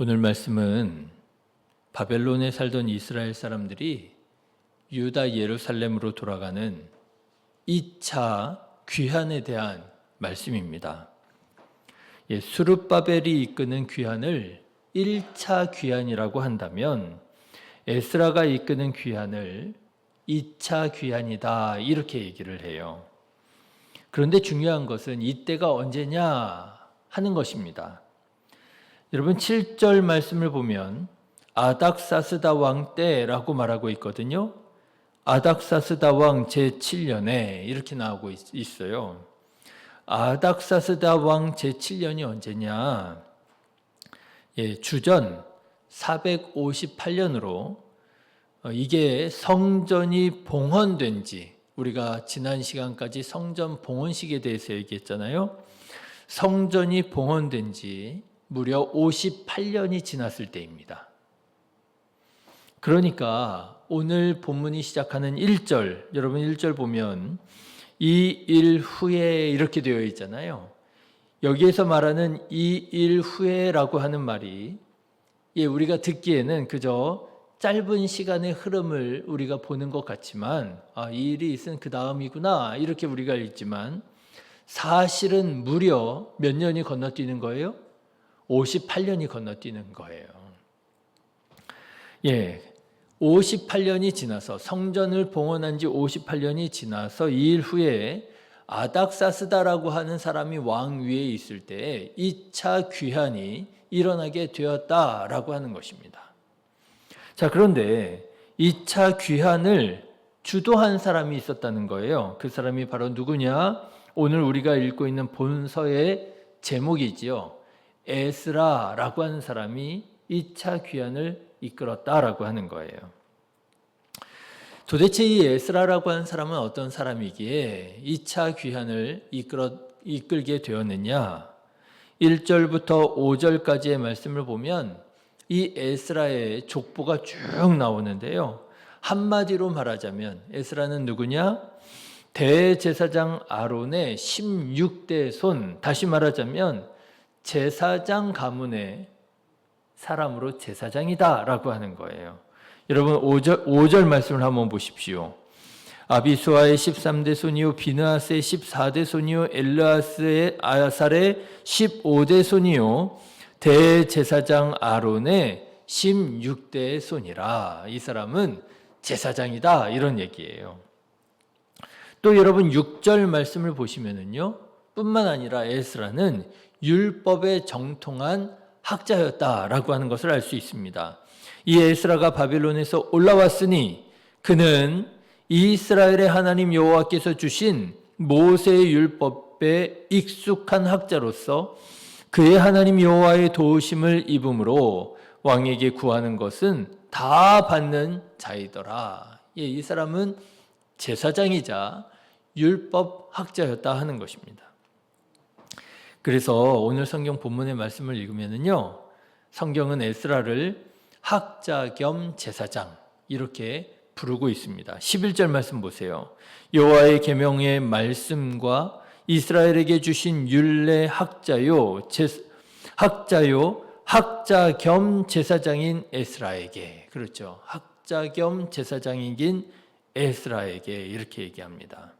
오늘 말씀은 바벨론에 살던 이스라엘 사람들이 유다 예루살렘으로 돌아가는 2차 귀환에 대한 말씀입니다. 스룹바벨이 이끄는 귀환을 1차 귀환이라고 한다면 에스라가 이끄는 귀환을 2차 귀환이다 이렇게 얘기를 해요. 그런데 중요한 것은 이때가 언제냐 하는 것입니다. 여러분 7절 말씀을 보면 아닥사스다 왕 때라고 말하고 있거든요. 아닥사스다 왕 제7년에 이렇게 나오고 있어요. 아닥사스다 왕 제7년이 언제냐? 주전 458년으로 이게 성전이 봉헌된 지, 우리가 지난 시간까지 성전 봉헌식에 대해서 얘기했잖아요. 성전이 봉헌된 지 무려 58년이 지났을 때입니다. 그러니까 오늘 본문이 시작하는 1절, 여러분 1절 보면 이 일 후에 이렇게 되어 있잖아요. 여기에서 말하는 이 일 후에라고 하는 말이 우리가 듣기에는 그저 짧은 시간의 흐름을 우리가 보는 것 같지만 이 일이 있은 그 다음이구나 이렇게 우리가 읽지만 사실은 무려 몇 년이 건너뛰는 거예요? 58년이 건너뛰는 거예요. 58년이 지나서 성전을 봉헌한 지 58년이 지나서 이 일 후에 아닥사스다라고 하는 사람이 왕 위에 있을 때 2차 귀환이 일어나게 되었다라고 하는 것입니다. 자, 그런데 2차 귀환을 주도한 사람이 있었다는 거예요. 그 사람이 바로 누구냐? 오늘 우리가 읽고 있는 본서의 제목이지요. 에스라라고 하는 사람이 2차 귀환을 이끌었다라고 하는 거예요. 도대체 이 에스라라고 하는 사람은 어떤 사람이기에 2차 귀환을 이끌게 되었느냐? 1절부터 5절까지의 말씀을 보면 이 에스라의 족보가 쭉 나오는데요. 한마디로 말하자면 에스라는 누구냐? 대제사장 아론의 16대 손, 다시 말하자면 제사장 가문의 사람으로 제사장이다 라고 하는 거예요. 여러분 5절 말씀을 한번 보십시오. 아비수아의 13대 손이요 비느하스의 14대 손이요 엘르아스의 아살의 15대 손이요 대제사장 아론의 16대 손이라. 이 사람은 제사장이다 이런 얘기예요. 또 여러분 6절 말씀을 보시면은요, 뿐만 아니라 에스라는 율법에 정통한 학자였다라고 하는 것을 알 수 있습니다. 이 에스라가 바벨론에서 올라왔으니 그는 이스라엘의 하나님 여호와께서 주신 모세의 율법에 익숙한 학자로서 그의 하나님 여호와의 도우심을 입음으로 왕에게 구하는 것은 다 받는 자이더라. 이 사람은 제사장이자 율법 학자였다 하는 것입니다. 그래서 오늘 성경 본문의 말씀을 읽으면요, 성경은 에스라를 학자 겸 제사장 이렇게 부르고 있습니다. 11절 말씀 보세요. 여호와의 계명의 말씀과 이스라엘에게 주신 율례 학자요 학자 겸 제사장인 에스라에게, 그렇죠. 학자 겸 제사장인 에스라에게 이렇게 얘기합니다.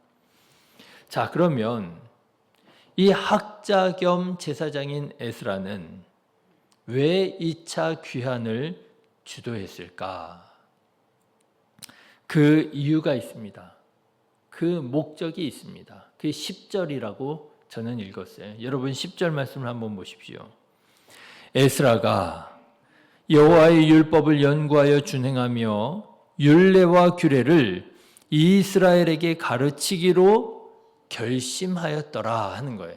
자, 그러면 이 학자 겸 제사장인 에스라는 왜 2차 귀환을 주도했을까? 그 이유가 있습니다. 그 목적이 있습니다. 그게 10절이라고 저는 읽었어요. 여러분 10절 말씀을 한번 보십시오. 에스라가 여호와의 율법을 연구하여 준행하며 율례와 규례를 이스라엘에게 가르치기로 결심하였더라 하는 거예요.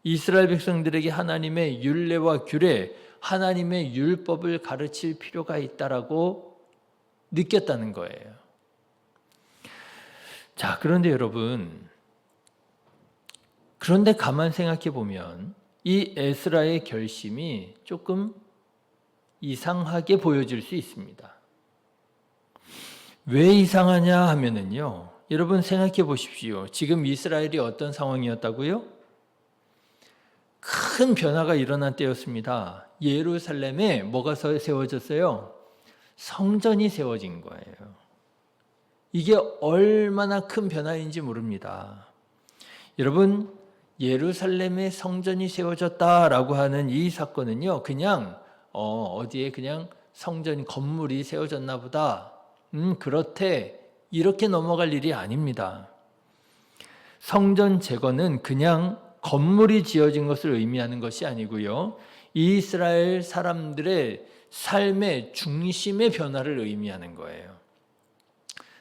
이스라엘 백성들에게 하나님의 율례와 규례, 하나님의 율법을 가르칠 필요가 있다라고 느꼈다는 거예요. 자, 그런데 여러분, 그런데 가만 생각해 보면 이 에스라의 결심이 조금 이상하게 보여질 수 있습니다. 왜 이상하냐 하면은요, 여러분 생각해 보십시오. 지금 이스라엘이 어떤 상황이었다고요? 큰 변화가 일어난 때였습니다. 예루살렘에 뭐가 세워졌어요? 성전이 세워진 거예요. 이게 얼마나 큰 변화인지 모릅니다. 여러분, 예루살렘에 성전이 세워졌다라고 하는 이 사건은요, 그냥 어디에 그냥 성전 건물이 세워졌나 보다. 그렇대. 이렇게 넘어갈 일이 아닙니다. 성전 재건은 그냥 건물이 지어진 것을 의미하는 것이 아니고요. 이스라엘 사람들의 삶의 중심의 변화를 의미하는 거예요.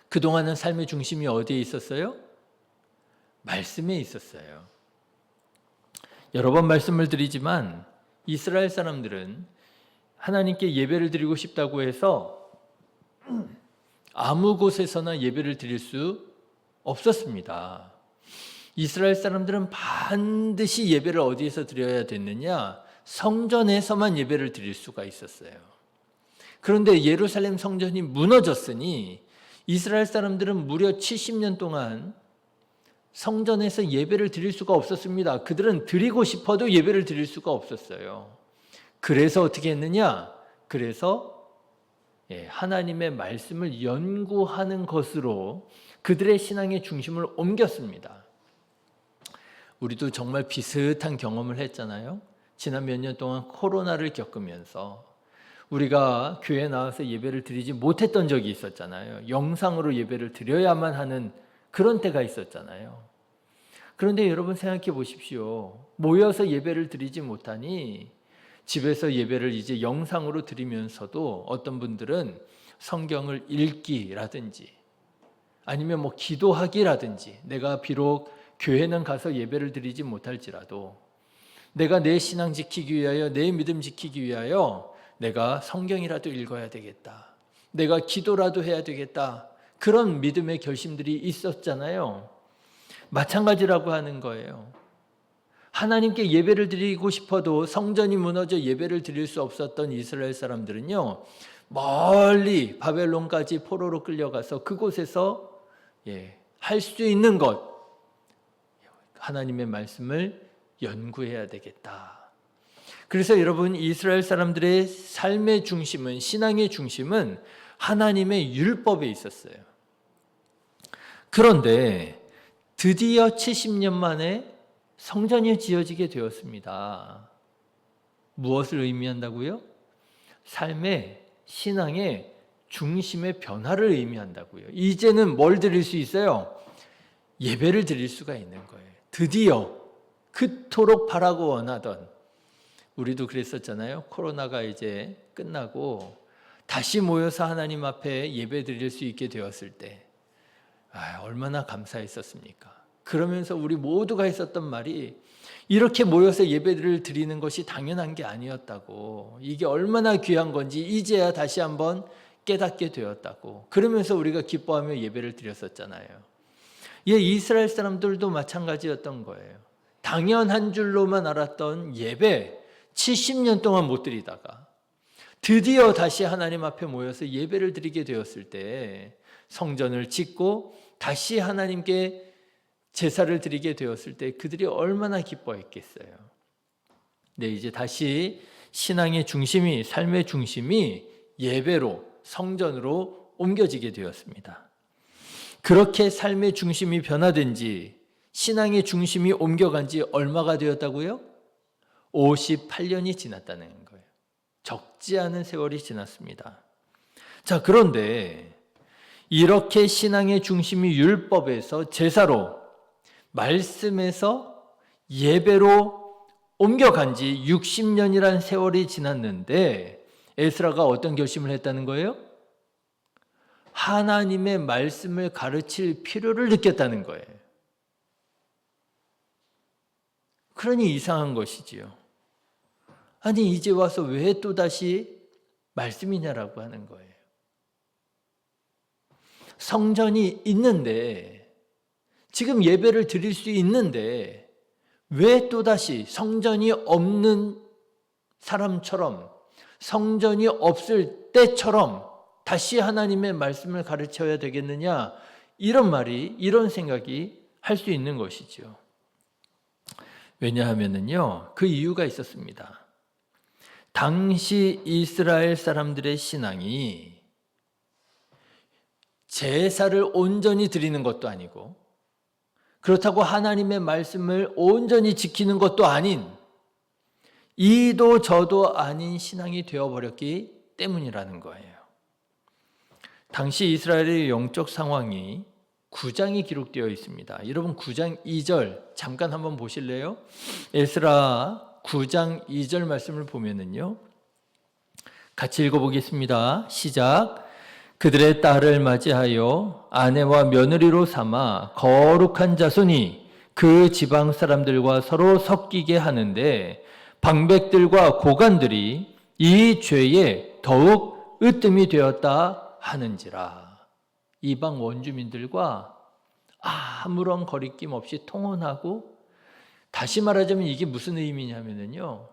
그동안은 삶의 중심이 어디에 있었어요? 말씀에 있었어요. 여러 번 말씀을 드리지만 이스라엘 사람들은 하나님께 예배를 드리고 싶다고 해서 아무 곳에서나 예배를 드릴 수 없었습니다. 이스라엘 사람들은 반드시 예배를 어디에서 드려야 됐느냐? 성전에서만 예배를 드릴 수가 있었어요. 그런데 예루살렘 성전이 무너졌으니 이스라엘 사람들은 무려 70년 동안 성전에서 예배를 드릴 수가 없었습니다. 그들은 드리고 싶어도 예배를 드릴 수가 없었어요. 그래서 어떻게 했느냐? 그래서 하나님의 말씀을 연구하는 것으로 그들의 신앙의 중심을 옮겼습니다. 우리도 정말 비슷한 경험을 했잖아요. 지난 몇 년 동안 코로나를 겪으면서 우리가 교회에 나와서 예배를 드리지 못했던 적이 있었잖아요. 영상으로 예배를 드려야만 하는 그런 때가 있었잖아요. 그런데 여러분 생각해 보십시오. 모여서 예배를 드리지 못하니 집에서 예배를 이제 영상으로 드리면서도 어떤 분들은 성경을 읽기라든지 아니면 뭐 기도하기라든지, 내가 비록 교회는 가서 예배를 드리지 못할지라도 내가 내 신앙 지키기 위하여, 내 믿음 지키기 위하여 내가 성경이라도 읽어야 되겠다, 내가 기도라도 해야 되겠다, 그런 믿음의 결심들이 있었잖아요. 마찬가지라고 하는 거예요. 하나님께 예배를 드리고 싶어도 성전이 무너져 예배를 드릴 수 없었던 이스라엘 사람들은요, 멀리 바벨론까지 포로로 끌려가서 그곳에서 할 수 있는 것, 하나님의 말씀을 연구해야 되겠다. 그래서 여러분, 이스라엘 사람들의 삶의 중심은, 신앙의 중심은 하나님의 율법에 있었어요. 그런데 드디어 70년 만에 성전이 지어지게 되었습니다. 무엇을 의미한다고요? 삶의, 신앙의 중심의 변화를 의미한다고요. 이제는 뭘 드릴 수 있어요? 예배를 드릴 수가 있는 거예요. 드디어 그토록 바라고 원하던, 우리도 그랬었잖아요. 코로나가 이제 끝나고 다시 모여서 하나님 앞에 예배 드릴 수 있게 되었을 때 얼마나 감사했었습니까? 그러면서 우리 모두가 했었던 말이, 이렇게 모여서 예배를 드리는 것이 당연한 게 아니었다고, 이게 얼마나 귀한 건지 이제야 다시 한번 깨닫게 되었다고, 그러면서 우리가 기뻐하며 예배를 드렸었잖아요. 이스라엘 사람들도 마찬가지였던 거예요. 당연한 줄로만 알았던 예배 70년 동안 못 드리다가 드디어 다시 하나님 앞에 모여서 예배를 드리게 되었을 때, 성전을 짓고 다시 하나님께 제사를 드리게 되었을 때 그들이 얼마나 기뻐했겠어요. 네, 이제 다시 신앙의 중심이, 삶의 중심이 예배로, 성전으로 옮겨지게 되었습니다. 그렇게 삶의 중심이 변화된 지, 신앙의 중심이 옮겨간 지 얼마가 되었다고요? 58년이 지났다는 거예요. 적지 않은 세월이 지났습니다. 자, 그런데 이렇게 신앙의 중심이 율법에서 제사로, 말씀에서 예배로 옮겨간 지 60년이란 세월이 지났는데 에스라가 어떤 결심을 했다는 거예요? 하나님의 말씀을 가르칠 필요를 느꼈다는 거예요. 그러니 이상한 것이지요. 아니, 이제 와서 왜 또다시 말씀이냐라고 하는 거예요. 성전이 있는데, 지금 예배를 드릴 수 있는데 왜 또다시 성전이 없는 사람처럼, 성전이 없을 때처럼 다시 하나님의 말씀을 가르쳐야 되겠느냐, 이런 말이, 이런 생각이 할 수 있는 것이죠. 왜냐하면요, 그 이유가 있었습니다. 당시 이스라엘 사람들의 신앙이 제사를 온전히 드리는 것도 아니고 그렇다고 하나님의 말씀을 온전히 지키는 것도 아닌 이도 저도 아닌 신앙이 되어버렸기 때문이라는 거예요. 당시 이스라엘의 영적 상황이 9장이 기록되어 있습니다. 여러분 9장 2절 잠깐 한번 보실래요? 에스라 9장 2절 말씀을 보면은요. 같이 읽어보겠습니다. 시작. 그들의 딸을 맞이하여 아내와 며느리로 삼아 거룩한 자손이 그 지방 사람들과 서로 섞이게 하는데 방백들과 고관들이 이 죄에 더욱 으뜸이 되었다 하는지라. 이방 원주민들과 아무런 거리낌 없이 통혼하고, 다시 말하자면 이게 무슨 의미냐면요,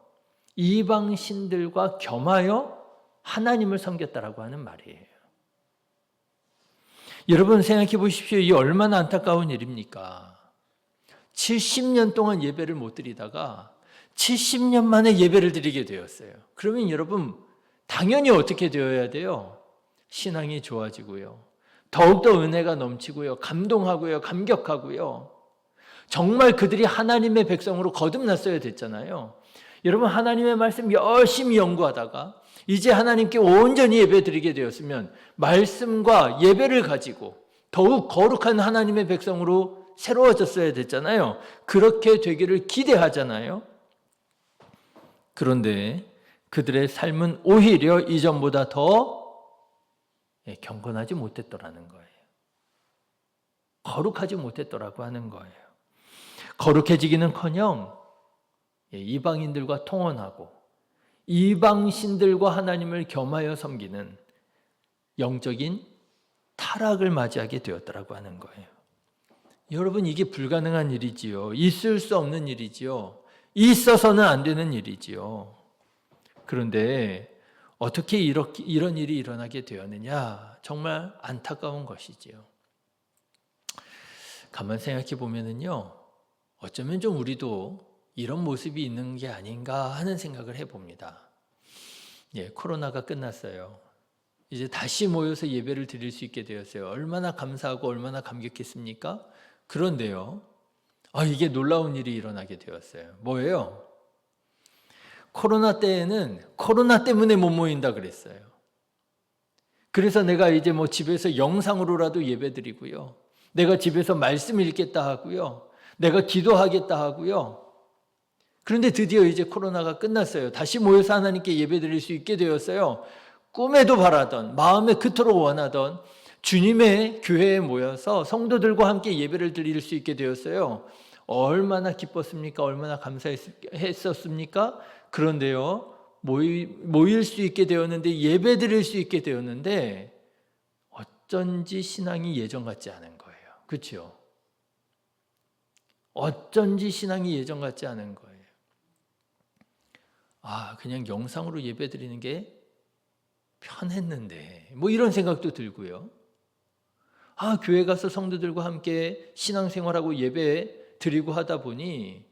이방 신들과 겸하여 하나님을 섬겼다라고 하는 말이에요. 여러분 생각해 보십시오. 이 얼마나 안타까운 일입니까? 70년 동안 예배를 못 드리다가 70년 만에 예배를 드리게 되었어요. 그러면 여러분 당연히 어떻게 되어야 돼요? 신앙이 좋아지고요. 더욱더 은혜가 넘치고요. 감동하고요. 감격하고요. 정말 그들이 하나님의 백성으로 거듭났어야 됐잖아요. 여러분 하나님의 말씀 열심히 연구하다가 이제 하나님께 온전히 예배드리게 되었으면 말씀과 예배를 가지고 더욱 거룩한 하나님의 백성으로 새로워졌어야 됐잖아요. 그렇게 되기를 기대하잖아요. 그런데 그들의 삶은 오히려 이전보다 더 경건하지 못했더라는 거예요. 거룩하지 못했더라고 하는 거예요. 거룩해지기는커녕 이방인들과 통혼하고 이방신들과 하나님을 겸하여 섬기는 영적인 타락을 맞이하게 되었더라고 하는 거예요. 여러분 이게 불가능한 일이지요. 있을 수 없는 일이지요. 있어서는 안 되는 일이지요. 그런데 어떻게 이런 일이 일어나게 되었느냐? 정말 안타까운 것이지요. 가만 생각해 보면은요, 어쩌면 좀 우리도 이런 모습이 있는 게 아닌가 하는 생각을 해봅니다. 코로나가 끝났어요. 이제 다시 모여서 예배를 드릴 수 있게 되었어요. 얼마나 감사하고 얼마나 감격했습니까? 그런데요, 이게 놀라운 일이 일어나게 되었어요. 뭐예요? 코로나 때에는 코로나 때문에 못 모인다 그랬어요. 그래서 내가 이제 집에서 영상으로라도 예배 드리고요. 내가 집에서 말씀 읽겠다 하고요. 내가 기도하겠다 하고요. 그런데 드디어 이제 코로나가 끝났어요. 다시 모여서 하나님께 예배 드릴 수 있게 되었어요. 꿈에도 바라던, 마음에 그토록 원하던 주님의 교회에 모여서 성도들과 함께 예배를 드릴 수 있게 되었어요. 얼마나 기뻤습니까? 얼마나 감사했었습니까? 그런데요, 모일 수 있게 되었는데, 예배 드릴 수 있게 되었는데 어쩐지 신앙이 예전 같지 않은 거예요. 그렇죠? 어쩐지 신앙이 예전 같지 않은 거예요. 그냥 영상으로 예배 드리는 게 편했는데 이런 생각도 들고요. 교회 가서 성도들과 함께 신앙생활하고 예배 드리고 하다 보니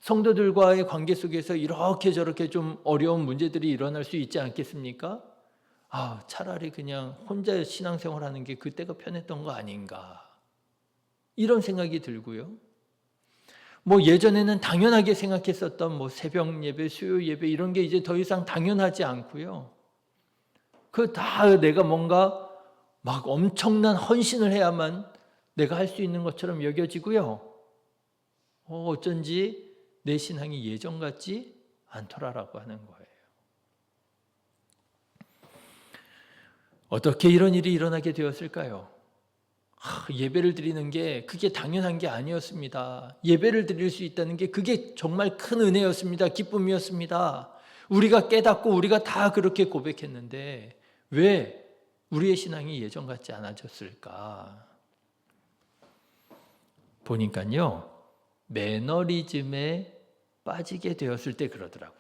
성도들과의 관계 속에서 이렇게 저렇게 좀 어려운 문제들이 일어날 수 있지 않겠습니까? 차라리 그냥 혼자 신앙생활하는 게 그때가 편했던 거 아닌가, 이런 생각이 들고요. 예전에는 당연하게 생각했었던 새벽 예배, 수요 예배 이런 게 이제 더 이상 당연하지 않고요. 다 내가 뭔가 엄청난 헌신을 해야만 내가 할 수 있는 것처럼 여겨지고요. 어쩐지 내 신앙이 예전 같지 않더라라고 하는 거예요. 어떻게 이런 일이 일어나게 되었을까요? 예배를 드리는 게 그게 당연한 게 아니었습니다. 예배를 드릴 수 있다는 게 그게 정말 큰 은혜였습니다. 기쁨이었습니다. 우리가 깨닫고 우리가 다 그렇게 고백했는데 왜 우리의 신앙이 예전 같지 않아졌을까? 보니까요, 매너리즘에 빠지게 되었을 때 그러더라고요.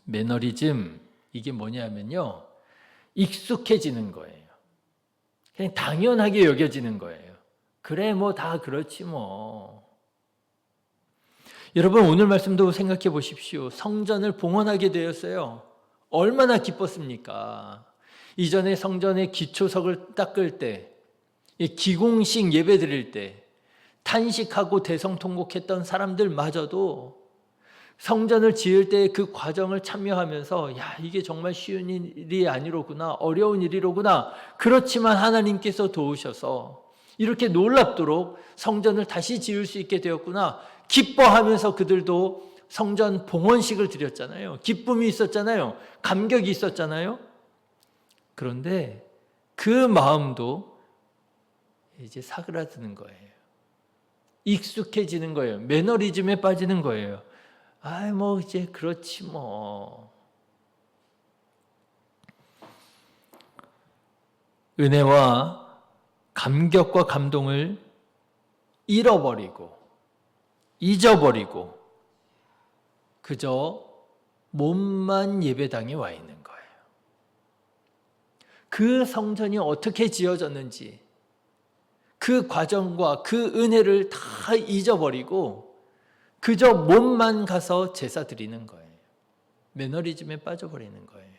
매너리즘, 이게 뭐냐면요, 익숙해지는 거예요. 그냥 당연하게 여겨지는 거예요. 그래 다 그렇지 . 여러분 오늘 말씀도 생각해 보십시오. 성전을 봉헌하게 되었어요. 얼마나 기뻤습니까? 이전에 성전의 기초석을 닦을 때, 기공식 예배 드릴 때 탄식하고 대성통곡했던 사람들마저도 성전을 지을 때 그 과정을 참여하면서 야, 이게 정말 쉬운 일이 아니로구나, 어려운 일이로구나. 그렇지만 하나님께서 도우셔서 이렇게 놀랍도록 성전을 다시 지을 수 있게 되었구나. 기뻐하면서 그들도 성전 봉헌식을 드렸잖아요. 기쁨이 있었잖아요. 감격이 있었잖아요. 그런데 그 마음도 이제 사그라드는 거예요. 익숙해지는 거예요. 매너리즘에 빠지는 거예요. 뭐 이제 그렇지 뭐. 은혜와 감격과 감동을 잃어버리고 잊어버리고 그저 몸만 예배당에 와 있는 거예요. 그 성전이 어떻게 지어졌는지 그 과정과 그 은혜를 다 잊어버리고 그저 몸만 가서 제사 드리는 거예요. 매너리즘에 빠져버리는 거예요.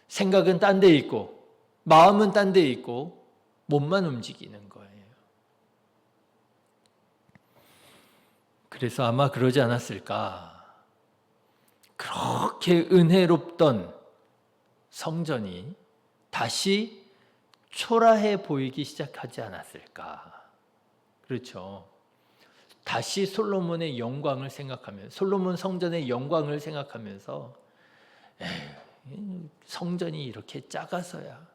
생각은 딴 데 있고 마음은 딴 데 있고 몸만 움직이는 거예요. 그래서 아마 그러지 않았을까. 그렇게 은혜롭던 성전이 다시 초라해 보이기 시작하지 않았을까. 그렇죠. 다시 솔로몬의 영광을 생각하면, 솔로몬 성전의 영광을 생각하면서 성전이 이렇게 작아서야,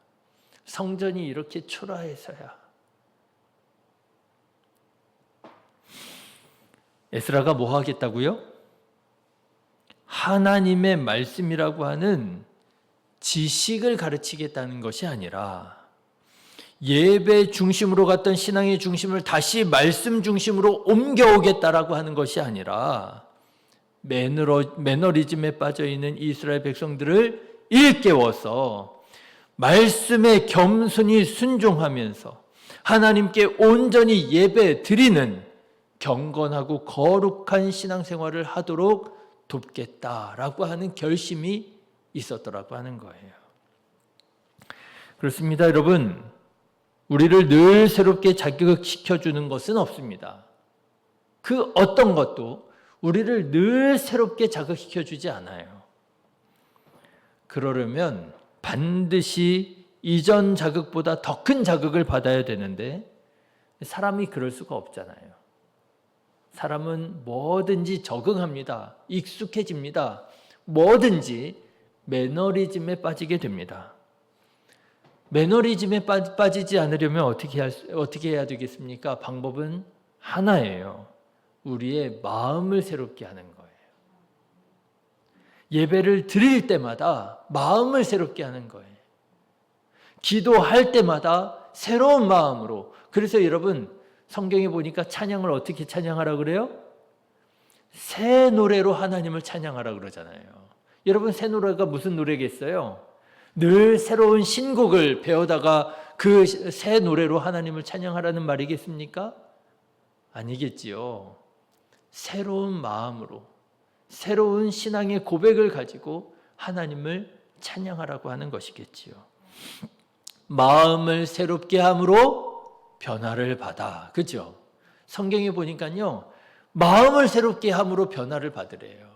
성전이 이렇게 초라해서야. 에스라가 뭐 하겠다고요? 하나님의 말씀이라고 하는 지식을 가르치겠다는 것이 아니라 예배 중심으로 갔던 신앙의 중심을 다시 말씀 중심으로 옮겨오겠다라고 하는 것이 아니라 매너리즘에 빠져있는 이스라엘 백성들을 일깨워서 말씀에 겸손히 순종하면서 하나님께 온전히 예배 드리는 경건하고 거룩한 신앙생활을 하도록 돕겠다라고 하는 결심이 있었더라고 하는 거예요. 그렇습니다, 여러분. 우리를 늘 새롭게 자극시켜주는 것은 없습니다. 그 어떤 것도 우리를 늘 새롭게 자극시켜주지 않아요. 그러려면 반드시 이전 자극보다 더 큰 자극을 받아야 되는데 사람이 그럴 수가 없잖아요. 사람은 뭐든지 적응합니다. 익숙해집니다. 뭐든지 매너리즘에 빠지게 됩니다. 매너리즘에 빠지지 않으려면 어떻게 해야 되겠습니까? 방법은 하나예요. 우리의 마음을 새롭게 하는 거예요. 예배를 드릴 때마다 마음을 새롭게 하는 거예요. 기도할 때마다 새로운 마음으로. 그래서 여러분 성경에 보니까 찬양을 어떻게 찬양하라 그래요? 새 노래로 하나님을 찬양하라 그러잖아요. 여러분 새 노래가 무슨 노래겠어요? 늘 새로운 신곡을 배우다가 그 새 노래로 하나님을 찬양하라는 말이겠습니까? 아니겠지요. 새로운 마음으로 새로운 신앙의 고백을 가지고 하나님을 찬양하라고 하는 것이겠지요. 마음을 새롭게 함으로 변화를 받아. 그죠? 성경에 보니까요. 마음을 새롭게 함으로 변화를 받으래요.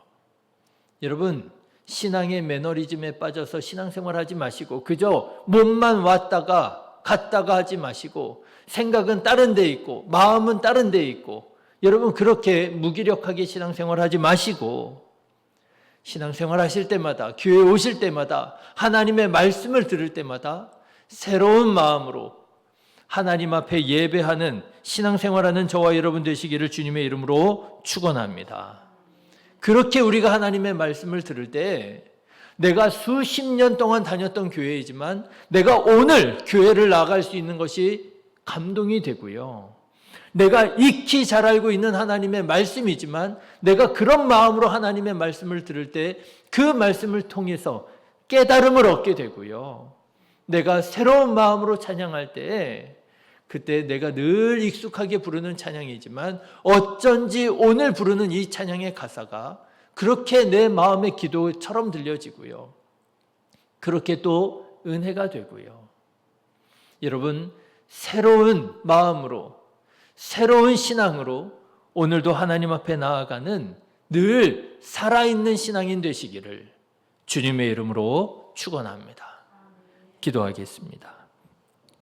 여러분 신앙의 매너리즘에 빠져서 신앙생활하지 마시고 그저 몸만 왔다가 갔다가 하지 마시고 생각은 다른 데 있고 마음은 다른 데 있고 여러분 그렇게 무기력하게 신앙생활하지 마시고 신앙생활 하실 때마다 교회 오실 때마다 하나님의 말씀을 들을 때마다 새로운 마음으로 하나님 앞에 예배하는 신앙생활하는 저와 여러분 되시기를 주님의 이름으로 축원합니다. 그렇게 우리가 하나님의 말씀을 들을 때 내가 수십 년 동안 다녔던 교회이지만 내가 오늘 교회를 나갈 수 있는 것이 감동이 되고요. 내가 익히 잘 알고 있는 하나님의 말씀이지만 내가 그런 마음으로 하나님의 말씀을 들을 때 그 말씀을 통해서 깨달음을 얻게 되고요. 내가 새로운 마음으로 찬양할 때 그때 내가 늘 익숙하게 부르는 찬양이지만 어쩐지 오늘 부르는 이 찬양의 가사가 그렇게 내 마음의 기도처럼 들려지고요. 그렇게 또 은혜가 되고요. 여러분, 새로운 마음으로, 새로운 신앙으로 오늘도 하나님 앞에 나아가는 늘 살아있는 신앙인 되시기를 주님의 이름으로 축원합니다. 기도하겠습니다.